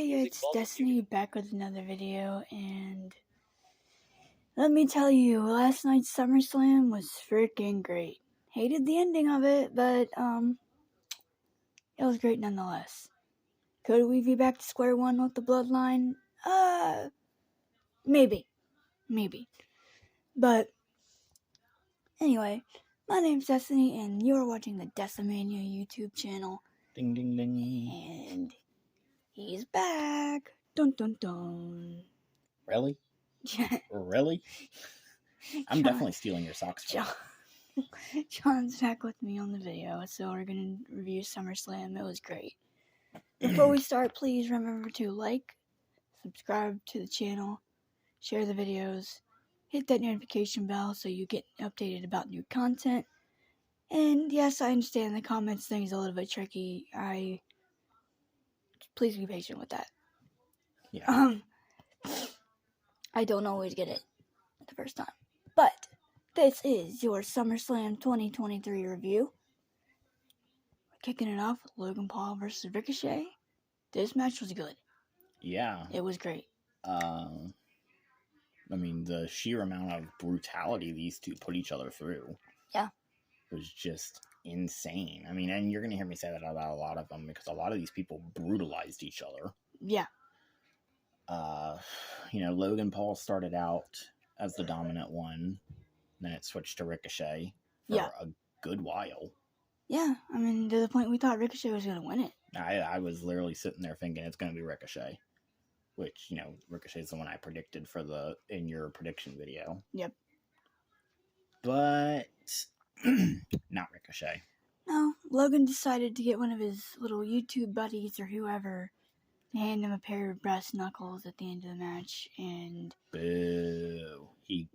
Hey, it's Destiny back with another video, and let me tell you, last night's Summer Slam was freaking great. Hated the ending of it, but it was great nonetheless. Could we be back to square one with the bloodline? Maybe. But anyway, my name's Destiny, and you're watching the Decimania YouTube channel. Ding ding ding. And he's back. Dun dun dun. Really? Really? I'm definitely stealing your socks. John's back with me on the video, so we're gonna review SummerSlam. It was great. Before we start, please remember to like, subscribe to the channel, share the videos, hit that notification bell so you get updated about new content. And yes, I understand the comments thing is a little bit tricky. Please be patient with that. Yeah. I don't always get it the first time. But this is your SummerSlam 2023 review. We're kicking it off with Logan Paul versus Ricochet. This match was good. Yeah. It was great. I mean, the sheer amount of brutality these two put each other through. Yeah. Was just insane. I mean, and you're going to hear me say that about a lot of them because a lot of these people brutalized each other. Yeah. Logan Paul started out as the dominant one. Then it switched to Ricochet for a good while. Yeah, I mean, to the point we thought Ricochet was going to win it. I was literally sitting there thinking it's going to be Ricochet. Which, Ricochet is the one I predicted in your prediction video. Yep. But not Ricochet. No, Logan decided to get one of his little YouTube buddies or whoever to hand him a pair of brass knuckles at the end of the match, and boo. He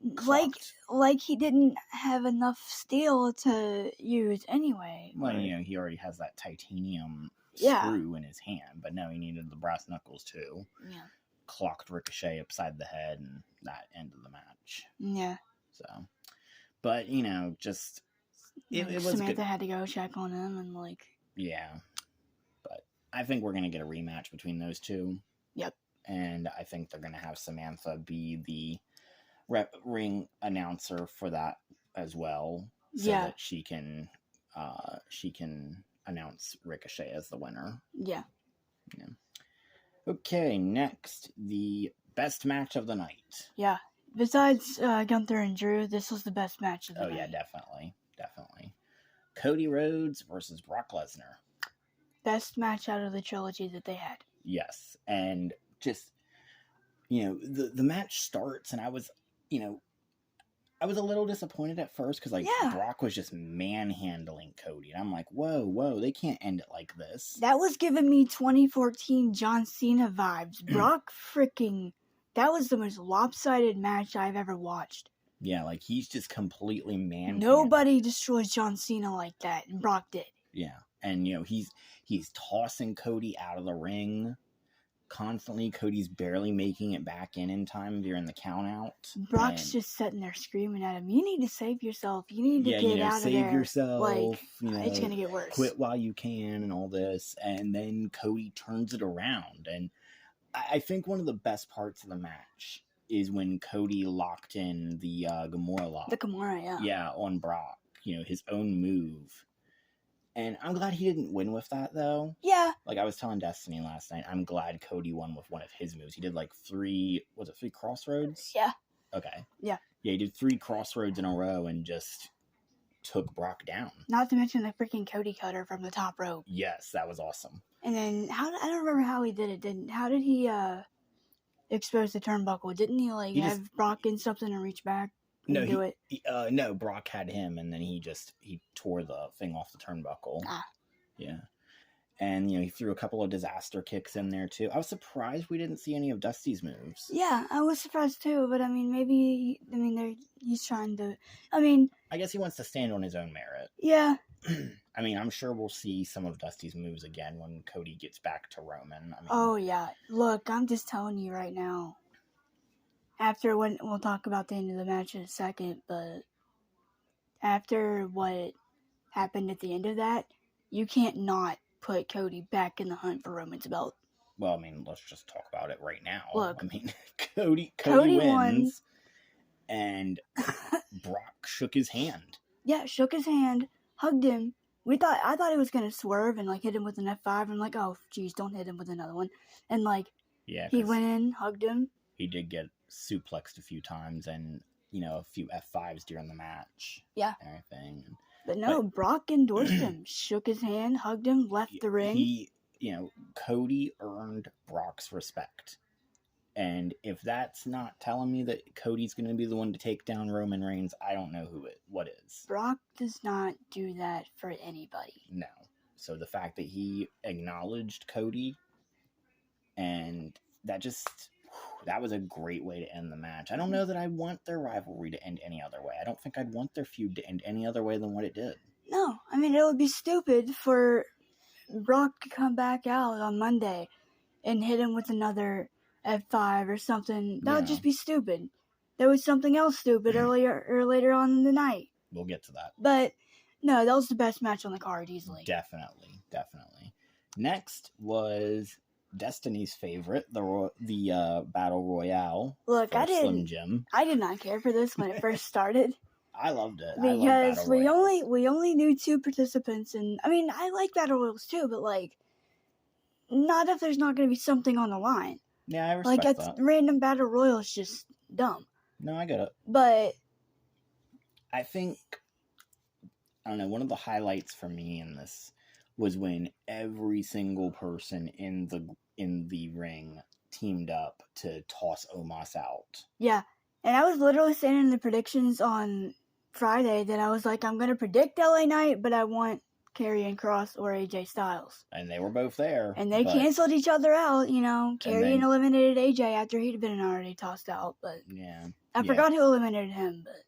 like he didn't have enough steel to use anyway. Well, he already has that titanium screw in his hand, but no, he needed the brass knuckles too. Yeah. Clocked Ricochet upside the head, and that ended the match. Yeah. So, but just it was Samantha good. had to go check on him and Yeah, but I think we're gonna get a rematch between those two. Yep. And I think they're gonna have Samantha be the ring announcer for that as well, so that she can announce Ricochet as the winner. Yeah. Okay, next, the best match of the night. Yeah. Besides Gunther and Drew, this was the best match of the night. Oh yeah, definitely. Cody Rhodes versus Brock Lesnar. Best match out of the trilogy that they had. Yes, and just the match starts, and I was a little disappointed at first because Brock was just manhandling Cody, and I'm like, whoa, they can't end it like this. That was giving me 2014 John Cena vibes. Brock that was the most lopsided match I've ever watched. Yeah, he's just completely manhandling. Nobody destroys John Cena like that, and Brock did. Yeah, and he's tossing Cody out of the ring constantly. Cody's barely making it back in time during the count out. Brock's just sitting there screaming at him, you need to save yourself. You need to get out of there. Save yourself. It's going to get worse. Quit while you can and all this. And then Cody turns it around. And I think one of the best parts of the match is when Cody locked in the Gamora lock. The Gamora, yeah. Yeah, on Brock. His own move. And I'm glad he didn't win with that, though. Yeah. I was telling Destiny last night, I'm glad Cody won with one of his moves. He did, 3 crossroads? Yeah. Okay. Yeah. Yeah, he did 3 crossroads in a row and just took Brock down. Not to mention the freaking Cody cutter from the top rope. Yes, that was awesome. And then, I don't remember how he did it. How did he expose the turnbuckle? Didn't he, have Brock in something and reach back? Do it? No, Brock had him, and then he tore the thing off the turnbuckle. Yeah. And, you know, he threw a couple of disaster kicks in there, too. I was surprised we didn't see any of Dusty's moves. Yeah, I was surprised, too. But, I mean, he's trying to... I guess he wants to stand on his own merit. Yeah. I mean, I'm sure we'll see some of Dusty's moves again when Cody gets back to Roman. Oh, yeah. Look, I'm just telling you right now. We'll talk about the end of the match in a second, but after what happened at the end of that, you can't not put Cody back in the hunt for Roman's belt. Well, I mean, let's just talk about it right now. Look, I mean, Cody wins, won. And Brock shook his hand. Yeah, shook his hand, hugged him. I thought he was gonna swerve and like hit him with an F5. I'm like, oh, geez, don't hit him with another one. And like, he went in, hugged him. He did get suplexed a few times and a few F5s during the match. Yeah, and everything. But no, Brock endorsed him, shook his hand, hugged him, left the ring. Cody earned Brock's respect. And if that's not telling me that Cody's going to be the one to take down Roman Reigns, I don't know what is. Brock does not do that for anybody. No. So the fact that he acknowledged Cody, and that was a great way to end the match. I don't know that I want their rivalry to end any other way. I don't think I'd want their feud to end any other way than what it did. No, I mean, it would be stupid for Brock to come back out on Monday and hit him with another F5 or something. That would just be stupid. There was something else stupid earlier or later on in the night. We'll get to that. But no, that was the best match on the card easily. Definitely. Next was Destiny's favorite, the Battle Royale. Look, Slim Jim. I did not care for this when it first started. I loved it because we only knew 2 participants, and I mean, I like Battle Royals too, but like, not if there's not going to be something on the line. Yeah, I respect that. Random Battle Royal is just dumb. No, I get it. But I think, I don't know, one of the highlights for me in this was when every single person in the ring teamed up to toss Omos out. Yeah, and I was literally saying in the predictions on Friday that I was like, I'm going to predict LA Knight, but I want Karrion Kross or AJ Styles. And they were both there. And they canceled each other out, Karrion eliminated AJ after he'd been already tossed out, but yeah. I forgot who eliminated him, but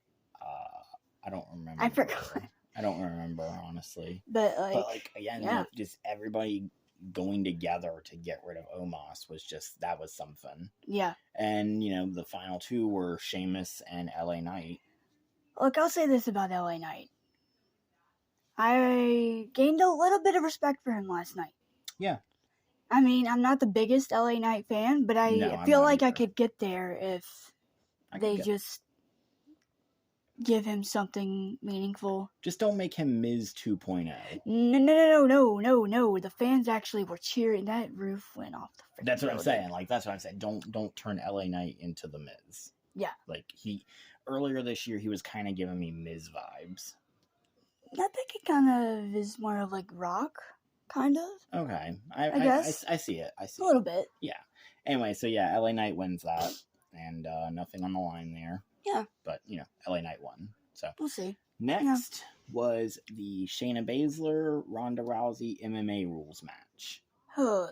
I don't remember. I forgot. I don't remember, honestly. But again, just everybody going together to get rid of Omos that was something. Yeah. And, the final 2 were Sheamus and LA Knight. Look, I'll say this about LA Knight. I gained a little bit of respect for him last night. Yeah. I mean, I'm not the biggest LA Knight fan, but I feel like I could get there if they just give him something meaningful. Just don't make him Miz 2.0. No. The fans actually were cheering. That roof went off the freaking That's what building. I'm saying. That's what I'm saying. Don't turn LA Knight into the Miz. Yeah. Earlier this year, he was kind of giving me Miz vibes. I think it kind of is more of like Rock, kind of. Okay. I guess. I see it. A little bit. Yeah. Anyway, so yeah, LA Knight wins that. And nothing on the line there. Yeah. But, LA Knight won. So we'll see. Next was the Shayna Baszler, Ronda Rousey MMA rules match.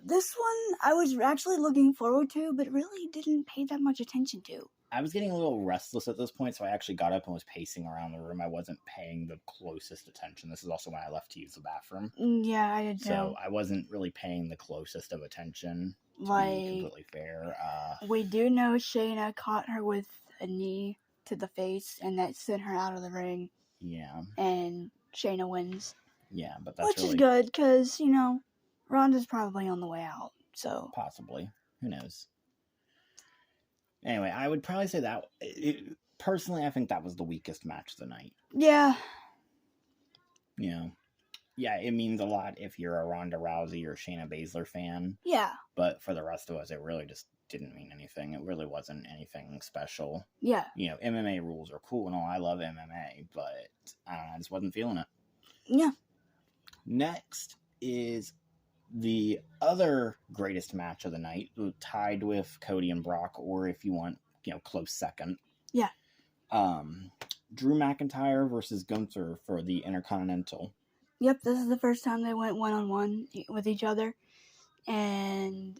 This one I was actually looking forward to, but really didn't pay that much attention to. I was getting a little restless at this point, so I actually got up and was pacing around the room. I wasn't paying the closest attention. This is also when I left to use the bathroom. Yeah, I did too. So I wasn't really paying the closest of attention, to be completely fair. We do know Shayna caught her with a knee to the face, and that sent her out of the ring. Yeah. And Shayna wins. Yeah, but that's Which is good, because, Ronda's probably on the way out, so. Possibly. Who knows? Anyway, I would probably say that, personally, I think that was the weakest match of the night. Yeah. Yeah, it means a lot if you're a Ronda Rousey or Shayna Baszler fan. Yeah. But for the rest of us, it really just didn't mean anything. It really wasn't anything special. Yeah. MMA rules are cool and all. I love MMA, but I just wasn't feeling it. Yeah. Next is the other greatest match of the night, tied with Cody and Brock, or if you want, close second. Yeah. Drew McIntyre versus Gunther for the Intercontinental. Yep, this is the first time they went one-on-one with each other. And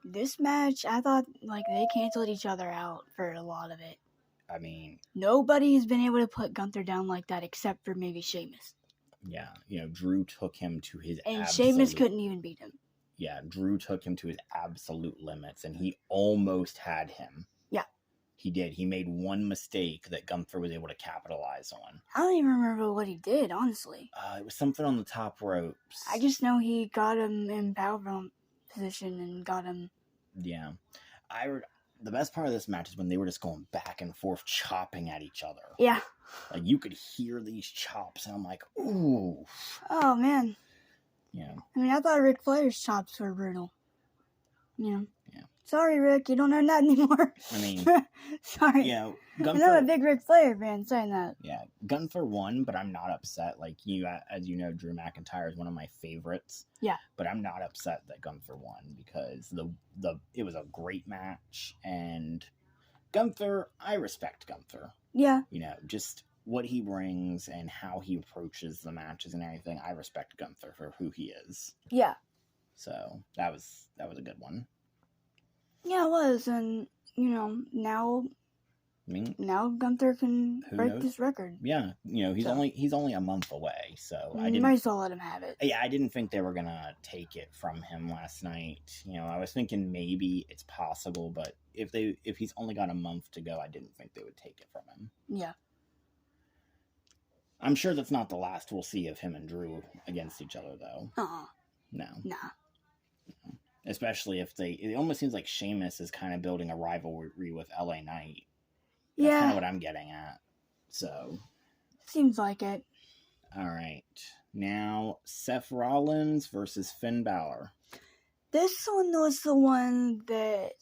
this match, I thought, they canceled each other out for a lot of it. I mean, nobody has been able to put Gunther down like that except for maybe Sheamus. Yeah, Drew took him to his Sheamus couldn't even beat him. Yeah, Drew took him to his absolute limits, and he almost had him. Yeah. He did. He made one mistake that Gunther was able to capitalize on. I don't even remember what he did, honestly. It was something on the top ropes. I just know he got him in powerbomb position and got him. Yeah. The best part of this match is when they were just going back and forth, chopping at each other. Yeah. Like, you could hear these chops, and I'm like, ooh. Oh, man. Yeah. I mean, I thought Ric Flair's chops were brutal. Yeah. Sorry, Rick, you don't know that anymore. I mean, sorry. Yeah, I'm a big Ric Flair fan saying that. Yeah, Gunther won, but I'm not upset. Like, as you know, Drew McIntyre is one of my favorites. Yeah. But I'm not upset that Gunther won because it was a great match, and Gunther, I respect Gunther. Yeah. You know, just what he brings and how he approaches the matches and everything. I respect Gunther for who he is. Yeah. So that was a good one. Yeah, it was, and now Gunther can break this record. Yeah, he's only a month away, so might as well let him have it. Yeah, I didn't think they were gonna take it from him last night. I was thinking maybe it's possible, but if he's only got a month to go, I didn't think they would take it from him. Yeah. I'm sure that's not the last we'll see of him and Drew against each other, though. No. Nah. Especially if it almost seems like Sheamus is kind of building a rivalry with LA Knight. That's kind of what I'm getting at. So. Seems like it. All right. Now, Seth Rollins versus Finn Balor. This one was the one that...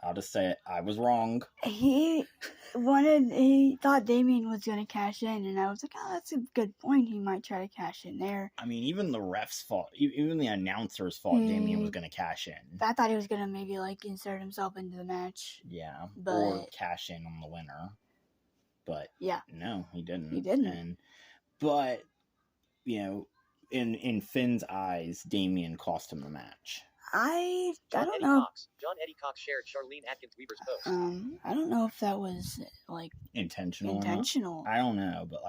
I'll just say it. I was wrong. He thought Damien was going to cash in, and I was like, oh, that's a good point. He might try to cash in there. I mean, even the refs thought, even the announcers thought Damien was going to cash in. I thought he was going to maybe, insert himself into the match. Yeah, or cash in on the winner. But, no, he didn't. He didn't. But, in Finn's eyes, Damien cost him the match. I don't know. John Eddie Cox shared Charlene Atkins Weaver's post. I don't know if that was intentional. I don't know, but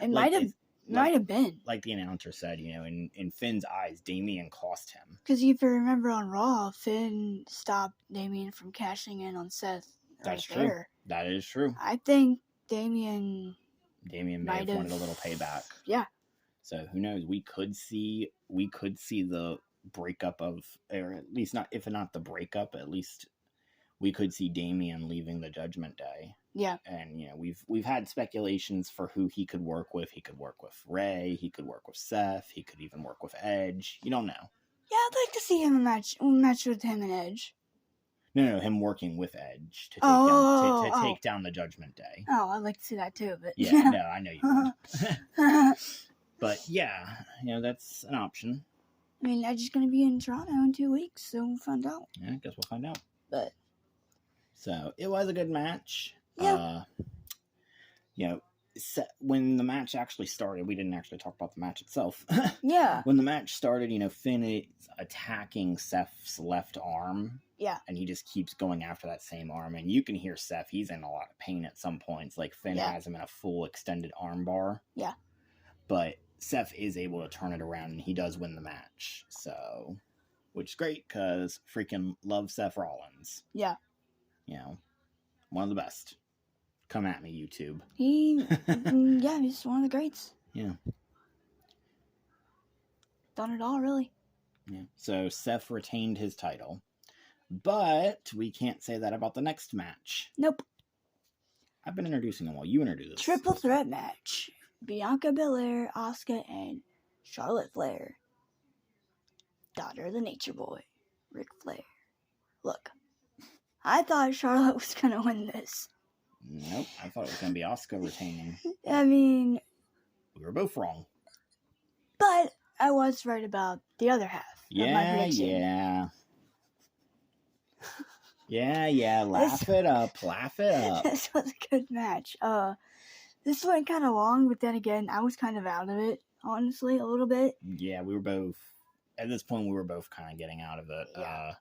it might have been. Like the announcer said, in Finn's eyes, Damien cost him. Because if you remember on Raw, Finn stopped Damien from cashing in on Seth. That's true. There. That is true. I think Damien may have wanted a little payback. Yeah. So who knows? We could see the breakup of, or at least not, if not the breakup, at least we could see Damien leaving the Judgment Day. Yeah. And we've had speculations for who he could work with. He could work with Ray, he could work with Seth, he could even work with Edge. You don't know. Yeah, I'd like to see him match with him and Edge. No, him working with Edge to take down the Judgment Day. Oh, I'd like to see that too, but yeah, no, I know you would. But yeah, that's an option. I mean, Edge is going to be in Toronto in 2 weeks, so we'll find out. Yeah, I guess we'll find out. But so it was a good match. Yeah. When the match actually started, we didn't actually talk about the match itself. Yeah. When the match started, Finn is attacking Seth's left arm. Yeah. And he just keeps going after that same arm. And you can hear Seth, he's in a lot of pain at some points. Like, Finn has him in a full extended arm bar. Yeah. But Seth is able to turn it around, and he does win the match. So, which is great, because freaking love Seth Rollins. Yeah. One of the best. Come at me, YouTube. He's one of the greats. Yeah. Done it all, really. Yeah. So Seth retained his title. But we can't say that about the next match. Nope. I've been introducing them all. You introduce. Triple threat match. Bianca Belair, Asuka, and Charlotte Flair. Daughter of the Nature Boy, Ric Flair. Look, I thought Charlotte was going to win this. Nope, I thought it was going to be Asuka retaining. I mean... We were both wrong. But I was right about the other half of my prediction. Yeah, laugh it up. This was a good match. This went kind of long, but then again, I was kind of out of it, honestly, a little bit. Yeah, we were both, at this point, we were both kind of getting out of it. Yeah.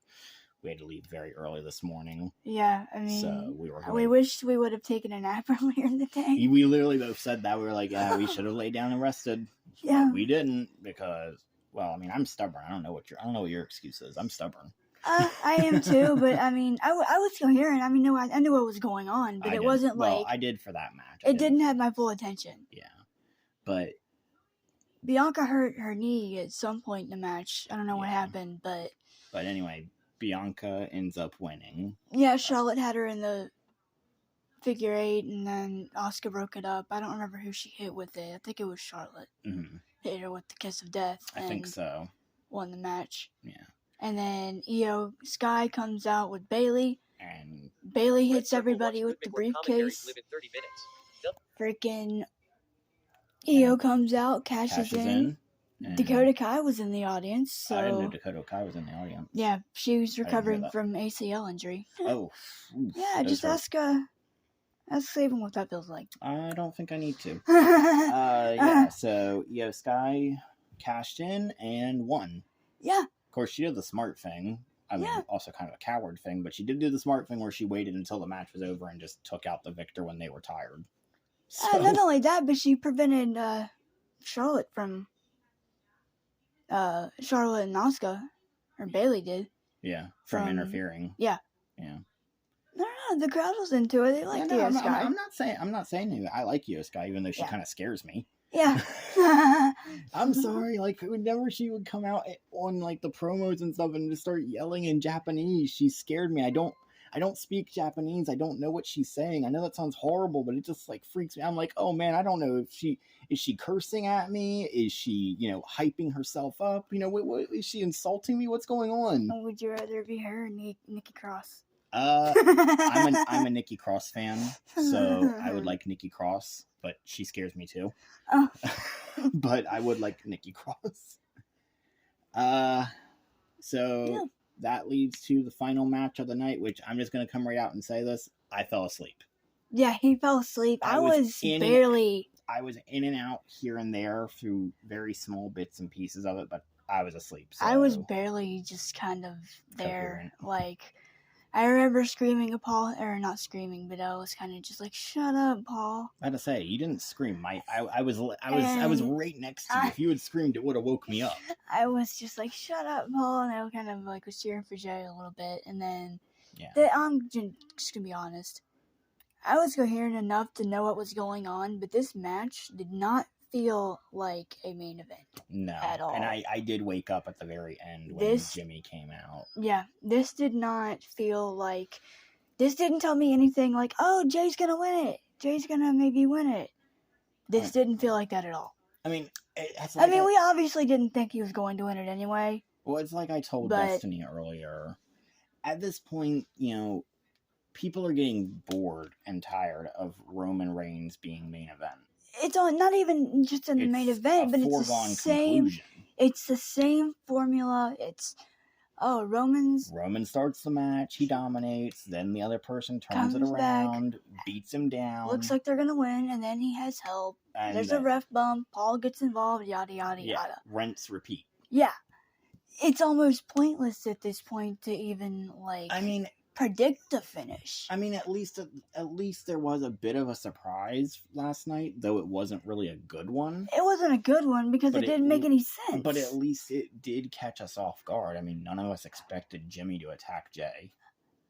We had to leave very early this morning. Yeah, I mean, so we wished we would have taken a nap earlier in the day. We literally both said that. We were like, yeah, we should have laid down and rested. Yeah. But we didn't because, well, I mean, I'm stubborn. I don't know what your excuse is. I'm stubborn. I am too, but I mean, I was coherent. I mean, I knew what was going on, but it wasn't I did for that match. It didn't have my full attention. Yeah. But Bianca hurt her knee at some point in the match. I don't know what happened, but anyway, Bianca ends up winning. Yeah, Charlotte had her in the figure 8, and then Asuka broke it up. I don't remember who she hit with it. I think it was Charlotte. Mm-hmm. Hit her with the kiss of death. I think so. Won the match. Yeah. And then Io Sky comes out with Bailey. And Bailey hits everybody with the briefcase. Freaking Io comes out, cashes in. Dakota Kai was in the audience. So I didn't know Dakota Kai was in the audience. Yeah, she was recovering from ACL injury. Oh. Yeah, just ask Saban what that feels like. I don't think I need to. Yeah, so Io Sky cashed in and won. Yeah. Of course, she did the smart thing. I mean, also kind of a coward thing, but she did do the smart thing where she waited until the match was over and just took out the victor when they were tired. So, not only that, but she prevented Charlotte from Charlotte and Asuka, or Bailey did. Yeah, from interfering. Yeah. Yeah. No, the crowd was into it. They liked Io Sky. I'm not saying I like Io Sky, even though she kind of scares me. Yeah. I'm sorry, like, whenever she would come out on, like, the promos and stuff and just start yelling in Japanese, she scared me. I don't speak Japanese. I don't know what she's saying. I know that sounds horrible, but it just, like, freaks me. I'm like, oh, man, I don't know if is she cursing at me? Is she, hyping herself up? What is she insulting me? What's going on? Would you rather be her or Nikki Cross? I'm a Nikki Cross fan, so I would like Nikki Cross, but she scares me too. Oh. But I would like Nikki Cross. So that leads to the final match of the night, which I'm just going to come right out and say this. I fell asleep. Yeah, he fell asleep. I was in and out here and there through very small bits and pieces of it, but I was asleep. So. I was barely just kind of there. Like, I remember screaming at Paul, or not screaming, but I was kind of just like, "Shut up, Paul." I had to say, you didn't scream. I was right next to you. If you had screamed, it would have woke me up. I was just like, "Shut up, Paul," and I kind of like was cheering for Jay a little bit, and then I'm just gonna be honest. I was coherent enough to know what was going on, but this match did not feel like a main event. No. At all. And I did wake up at the very end when Jimmy came out. Yeah. This did not feel like... This didn't tell me anything like, oh, Jay's gonna win it. Jay's gonna maybe win it. This didn't feel like that at all. I mean... we obviously didn't think he was going to win it anyway. Well, it's like I told Destiny earlier. At this point, people are getting bored and tired of Roman Reigns being main event. It's not even just in the main event, but it's the same. Conclusion. It's the same formula. It's Roman starts the match, he dominates, then the other person turns it around, beats him down. Looks like they're gonna win, and then he has help. And there's a ref bump. Paul gets involved. Yada yada yada. Rinse, repeat. Yeah, it's almost pointless at this point to even predict the finish. I mean, at least there was a bit of a surprise last night, though it wasn't really a good one. It wasn't a good one because it didn't make any sense. But at least it did catch us off guard. I mean, none of us expected Jimmy to attack Jay.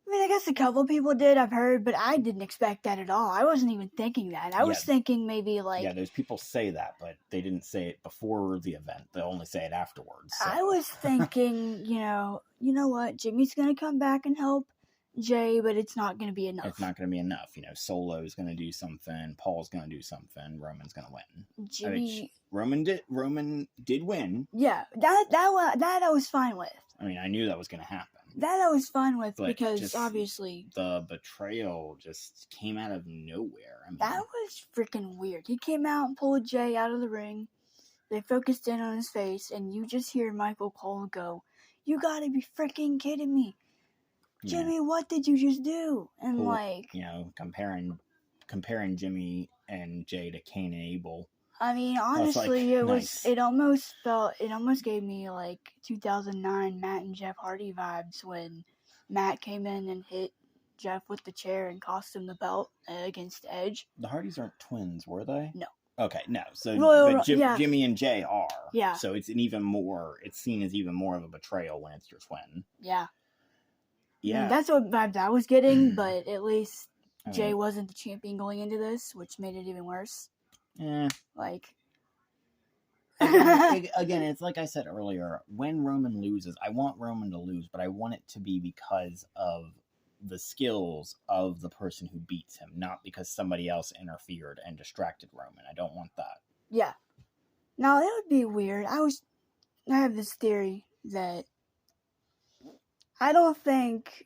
I mean, I guess a couple people did, I've heard, but I didn't expect that at all. I wasn't even thinking that. I was thinking maybe Yeah, those people say that, but they didn't say it before the event. They only say it afterwards. So. I was thinking, you know what? Jimmy's going to come back and help Jay, but it's not going to be enough. It's not going to be enough. Solo's going to do something. Paul's going to do something. Roman's going to win. Roman did win. Yeah, that I was fine with. I mean, I knew that was going to happen. That I was fine with, but because obviously the betrayal just came out of nowhere. I mean, that was freaking weird. He came out and pulled Jay out of the ring. They focused in on his face, and you just hear Michael Cole go, "You got to be freaking kidding me. Jimmy, what did you just do?" And comparing Jimmy and Jay to Cain and Abel. I mean, honestly, it almost gave me 2009 Matt and Jeff Hardy vibes when Matt came in and hit Jeff with the chair and cost him the belt against Edge. The Hardys aren't twins, were they? No. Okay, no. So, Jimmy and Jay are. Yeah. So it's seen as even more of a betrayal when it's your twin. Yeah. Yeah. I mean, that's what vibes I was getting, but at least Jay wasn't the champion going into this, which made it even worse. Yeah. Again, it's like I said earlier, when Roman loses, I want Roman to lose, but I want it to be because of the skills of the person who beats him, not because somebody else interfered and distracted Roman. I don't want that. Yeah. Now, that would be weird. I have this theory that I don't think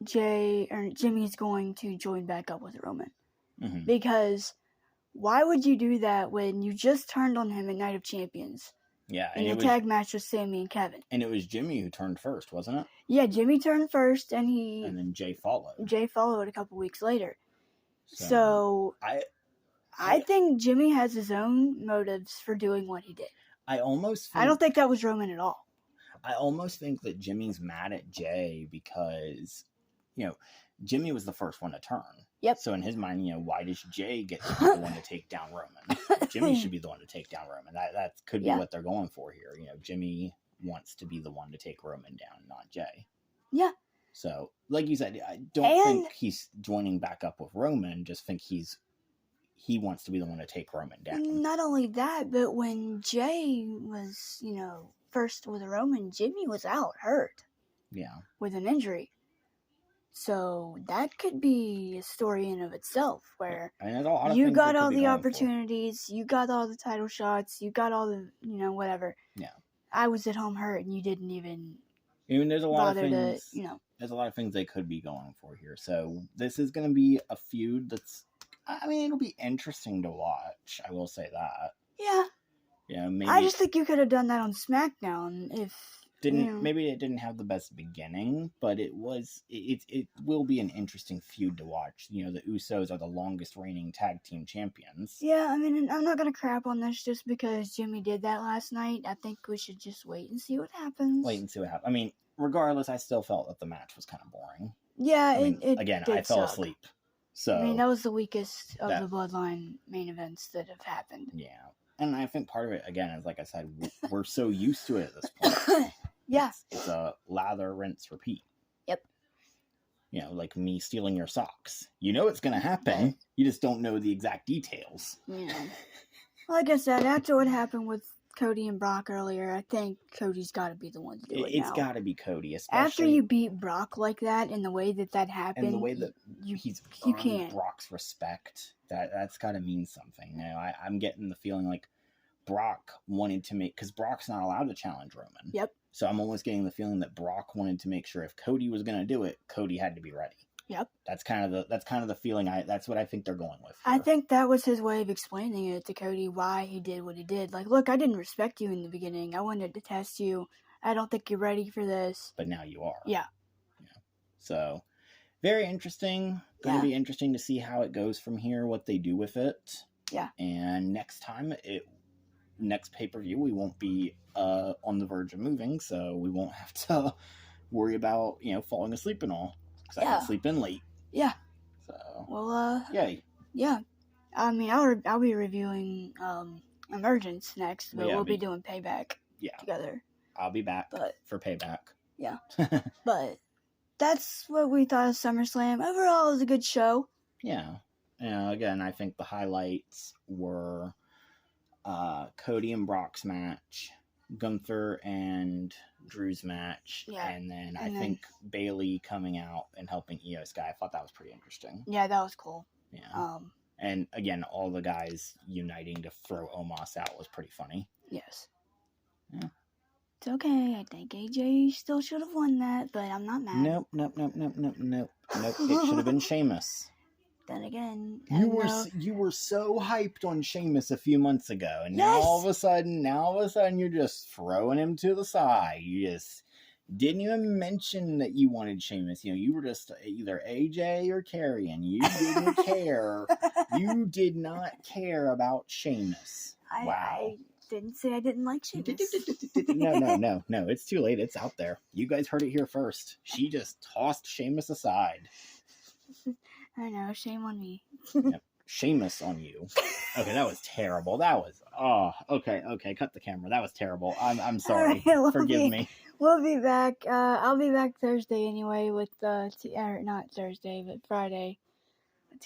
Jimmy's going to join back up with Roman. Mm-hmm. Because why would you do that when you just turned on him at Night of Champions? Yeah, in a tag match with Sammy and Kevin. And it was Jimmy who turned first, wasn't it? Yeah, Jimmy turned first, and then Jay followed. Jay followed a couple weeks later. So I think Jimmy has his own motives for doing what he did. I don't think that was Roman at all. I almost think that Jimmy's mad at Jay because, Jimmy was the first one to turn. Yep. So in his mind, why does Jay get to be the one to take down Roman? Jimmy should be the one to take down Roman. That could be what they're going for here. Jimmy wants to be the one to take Roman down, not Jay. Yeah. So, like you said, I don't think he's joining back up with Roman. Just think he wants to be the one to take Roman down. Not only that, but when Jay was, first with Roman, Jimmy was out hurt. Yeah. With an injury. So that could be a story in of itself, where you got all the opportunities, you got all the title shots, you got all the, whatever. Yeah. I was at home hurt, and you didn't even. There's a lot of things. There's a lot of things they could be going for here. So this is going to be a feud that's. It'll be interesting to watch. I will say that. Yeah. Maybe. I just think you could have done that on SmackDown if. Maybe it didn't have the best beginning, but it will be an interesting feud to watch. The Usos are the longest reigning tag team champions. Yeah, I'm not gonna crap on this just because Jimmy did that last night. I think we should just wait and see what happens. Regardless, I still felt that the match was kind of boring. Yeah, I fell asleep. So that was the weakest of the Bloodline main events that have happened. Yeah. And I think part of it, again, is like I said, we're so used to it at this point. Yeah. It's a lather, rinse, repeat. Yep. Like me stealing your socks. It's going to happen. Right. You just don't know the exact details. Yeah. Like I said, after what happened with Cody and Brock earlier, I think Cody's got to be the one to do it. It's got to be Cody, especially after you beat Brock like that, and the way that happened, and the way that you can't Brock's respect. That's got to mean something. I'm getting the feeling like Brock wanted to because Brock's not allowed to challenge Roman. Yep. So I'm almost getting the feeling that Brock wanted to make sure if Cody was going to do it, Cody had to be ready. Yep. That's kind of the feeling. That's what I think they're going with here. I think that was his way of explaining it to Cody why he did what he did. Like, look, I didn't respect you in the beginning. I wanted to test you. I don't think you're ready for this. But now you are. Yeah. So, very interesting. Going to be interesting to see how it goes from here, what they do with it. Yeah. And next pay-per-view, we won't be on the verge of moving, so we won't have to worry about, falling asleep and all. Because I can sleep in late. Yeah. So. Well, yay. Yeah. I'll be reviewing Emergence next, but we'll be doing Payback together. I'll be back for Payback. Yeah. But that's what we thought of SummerSlam. Overall, it was a good show. Yeah. Again, I think the highlights were Cody and Brock's match, Gunther and Drew's match, and then I think Bayley coming out and helping Io Sky. I thought that was pretty interesting. Yeah, that was cool. Yeah. And again, all the guys uniting to throw Omos out was pretty funny. Yes. Yeah. It's okay. I think AJ still should have won that, but I'm not mad. Nope. It should have been Sheamus. Then again, you were so hyped on Sheamus a few months ago, and now all of a sudden you're just throwing him to the side. You just didn't even mention that you wanted Sheamus. You were just either AJ or Karrion. You didn't care. You did not care about Sheamus. Wow. I didn't say I didn't like Sheamus. No. It's too late. It's out there. You guys heard it here first. She just tossed Sheamus aside. I know, shame on me. Yep. Sheamus on you. Okay, that was terrible. Okay, cut the camera. That was terrible. I'm sorry. Right, Forgive me. We'll be back. I'll be back Thursday anyway with not Thursday, but Friday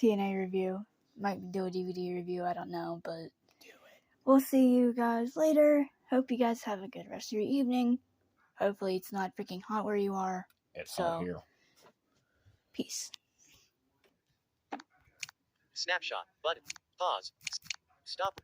TNA review. Might do a DVD review. I don't know, but do it. we'll see you guys later. Hope you guys have a good rest of your evening. Hopefully it's not freaking hot where you are. It's hot here. Peace. Snapshot. Button. Pause. Stop.